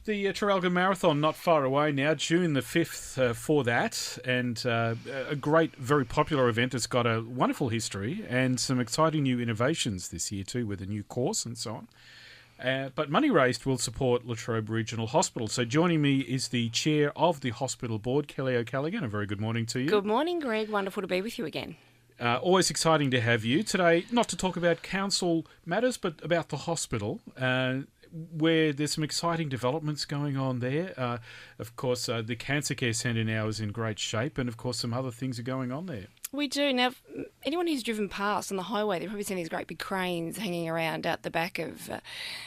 The Traralgon Marathon not far away now, June the 5th for that, and a great, very popular event. It's got a wonderful history and some exciting new innovations this year too, with a new course and so on. But money raised will support Latrobe Regional Hospital. So joining me is the chair of the hospital board, Kellie O'Callaghan. A very good morning to you. Good morning, Greg. Wonderful to be with you again. Always exciting to have you today, not to talk about council matters, but about the hospital, where there's some exciting developments going on there. Of course, the Cancer Care Centre now is in great shape, and of course some other things are going on there. We do. Now, anyone who's driven past on the highway, they've probably seen these great big cranes hanging around at the back of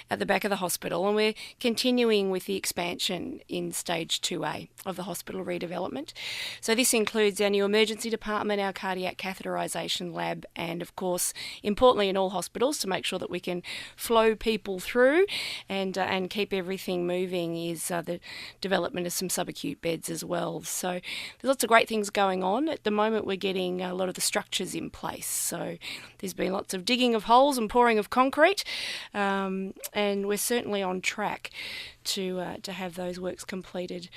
the hospital, and we're continuing with the expansion in stage 2A of the hospital redevelopment. So this includes our new emergency department, our cardiac catheterisation lab, and of course, importantly in all hospitals, to make sure that we can flow people through and keep everything moving, is the development of some subacute beds as well. So there's lots of great things going on. At the moment, we're getting a lot of the structures in place. So there's been lots of digging of holes and pouring of concrete, and we're certainly on track to have those works completed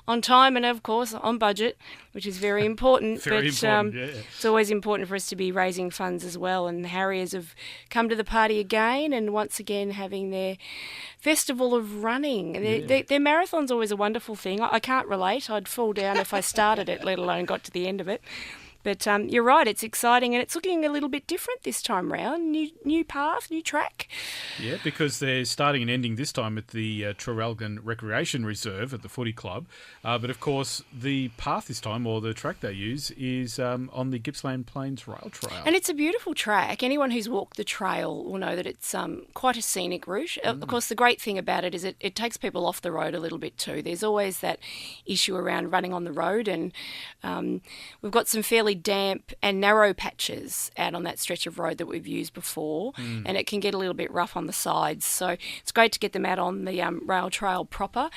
on time and, of course, on budget, which is very important. It's always important for us to be raising funds as well. And the Harriers have come to the party again, and once again having their festival of running. Their marathon's always a wonderful thing. I can't relate. I'd fall down if I started it, let alone got to the end of it. But you're right, it's exciting, and it's looking a little bit different this time round. New path, new track. Yeah, because they're starting and ending this time at the Traralgon Recreation Reserve at the footy club. But of course, the path this time, or the track they use, is on the Gippsland Plains Rail Trail. And it's a beautiful track. Anyone who's walked the trail will know that it's quite a scenic route. Of course, the great thing about it is it takes people off the road a little bit too. There's always that issue around running on the road, and we've got some fairly damp and narrow patches out on that stretch of road that we've used before, and it can get a little bit rough on the sides. So it's great to get them out on the rail trail proper,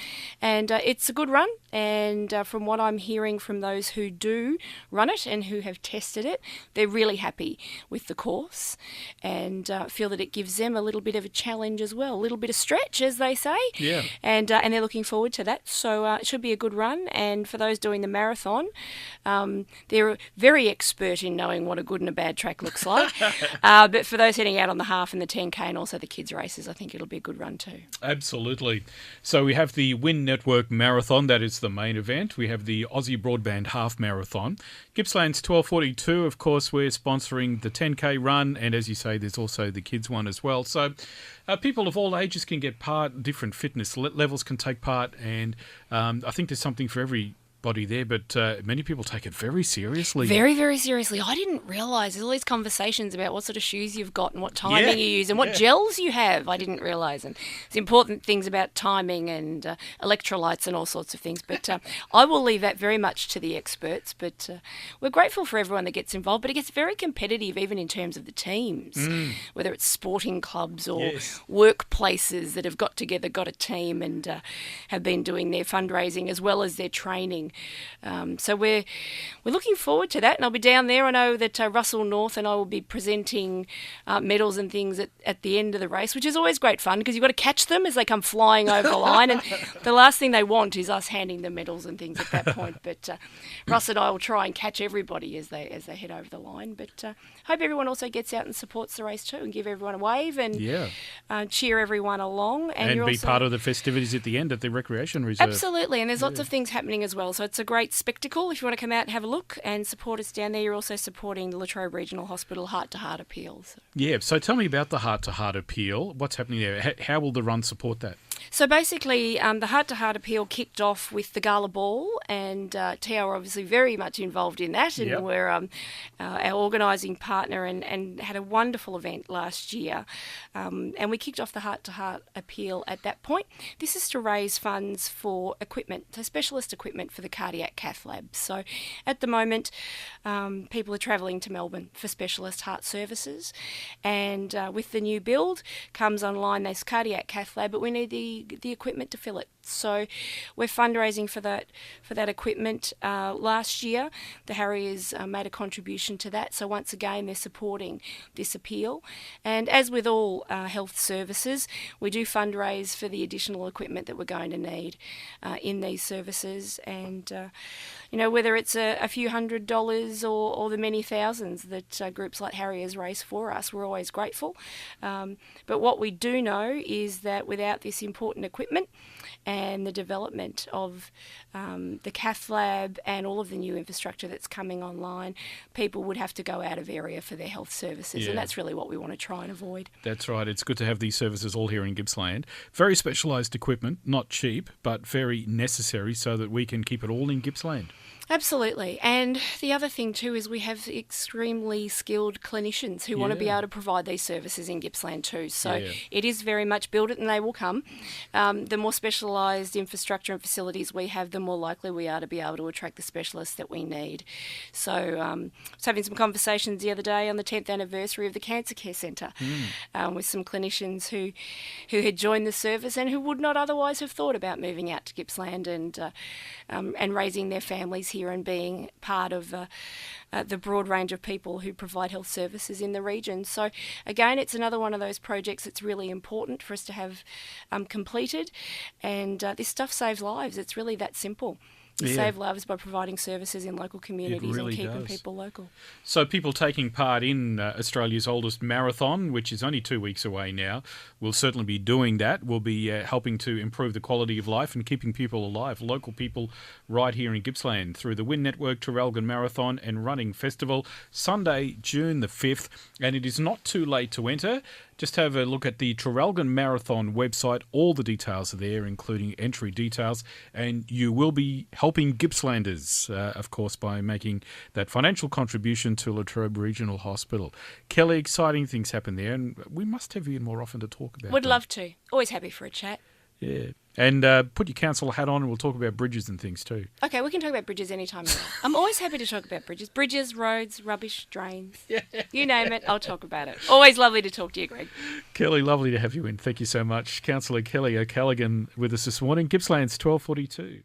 and it's a good run. And from what I'm hearing from those who do run it and who have tested it, they're really happy with the course and feel that it gives them a little bit of a challenge as well, a little bit of stretch, as they say. Yeah. And they're looking forward to that. So it should be a good run. And for those doing the marathon, they're very expert in knowing what a good and a bad track looks like. But for those heading out on the half and the 10K and also the kids races, I think it'll be a good run too. Absolutely. So we have the Win Network Marathon. That is the main event. We have the Aussie Broadband Half Marathon. Gippsland's 12:42. Of course, we're sponsoring the 10K run. And as you say, there's also the kids one as well. So people of all ages can get part. Different fitness levels can take part. And I think there's something for everybody there, but many people take it very seriously. Very, very seriously. I didn't realise there's all these conversations about what sort of shoes you've got and what timing you use and what gels you have. I didn't realise. And it's important things about timing and electrolytes and all sorts of things. But I will leave that very much to the experts. But we're grateful for everyone that gets involved. But it gets very competitive even in terms of the teams, whether it's sporting clubs or workplaces that have got together, got a team and have been doing their fundraising as well as their training. So we're looking forward to that, and I'll be down there. I know that Russell North and I will be presenting medals and things at the end of the race, which is always great fun because you've got to catch them as they come flying over the line, and the last thing they want is us handing them medals and things at that point. But Russ and I will try and catch everybody as they head over the line. But hope everyone also gets out and supports the race too, and give everyone a wave and cheer everyone along, and be part of the festivities at the end at the Recreation Reserve. Absolutely, and there's lots of things happening as well. So it's a great spectacle. If you want to come out and have a look and support us down there, you're also supporting the Latrobe Regional Hospital Heart to Heart Appeal. So tell me about the Heart to Heart Appeal. What's happening there? How will the run support that? So basically, the Heart to Heart Appeal kicked off with the Gala Ball, and TR are obviously very much involved in that, and we're our organising partner and had a wonderful event last year. And we kicked off the Heart to Heart Appeal at that point. This is to raise funds for equipment, so specialist equipment for the cardiac cath lab. So at the moment, people are travelling to Melbourne for specialist heart services, and with the new build comes online this cardiac cath lab, but we need the the equipment to fill it. So we're fundraising for that equipment. Last year, the Harriers made a contribution to that. So once again, they're supporting this appeal. And as with all health services, we do fundraise for the additional equipment that we're going to need in these services. And whether it's a few $100s or the many thousands that groups like Harriers raise for us, we're always grateful. But what we do know is that without this important equipment and the development of the cath lab and all of the new infrastructure that's coming online, people would have to go out of area for their health services, and that's really what we want to try and avoid. That's right. It's good to have these services all here in Gippsland. Very specialised equipment, not cheap, but very necessary so that we can keep it all in Gippsland. Absolutely. And the other thing too is we have extremely skilled clinicians who want to be able to provide these services in Gippsland too. So it is very much build it and they will come. The more specialised infrastructure and facilities we have, the more likely we are to be able to attract the specialists that we need. So I was having some conversations the other day on the 10th anniversary of the Cancer Care Centre with some clinicians who had joined the service and who would not otherwise have thought about moving out to Gippsland and raising their families here and being part of the broad range of people who provide health services in the region. So again, it's another one of those projects that's really important for us to have completed, and this stuff saves lives. It's really that simple. You save lives by providing services in local communities and keeping people local. So people taking part in Australia's oldest marathon, which is only 2 weeks away now, will certainly be doing that. We'll be helping to improve the quality of life and keeping people alive, local people right here in Gippsland, through the Wind Network Traralgon Marathon and Running Festival, Sunday, June the 5th. And it is not too late to enter. Just have a look at the Traralgon Marathon website. All the details are there, including entry details. And you will be helping Gippslanders, of course, by making that financial contribution to Latrobe Regional Hospital. Kellie, exciting things happen there, and we must have you in more often to talk about. Would love to. Always happy for a chat. Yeah. And put your council hat on and we'll talk about bridges and things too. Okay, we can talk about bridges anytime you want. I'm always happy to talk about bridges. Bridges, roads, rubbish, drains. You name it, I'll talk about it. Always lovely to talk to you, Greg. Kellie, lovely to have you in. Thank you so much. Councillor Kellie O'Callaghan with us this morning. Gippsland's 12:42.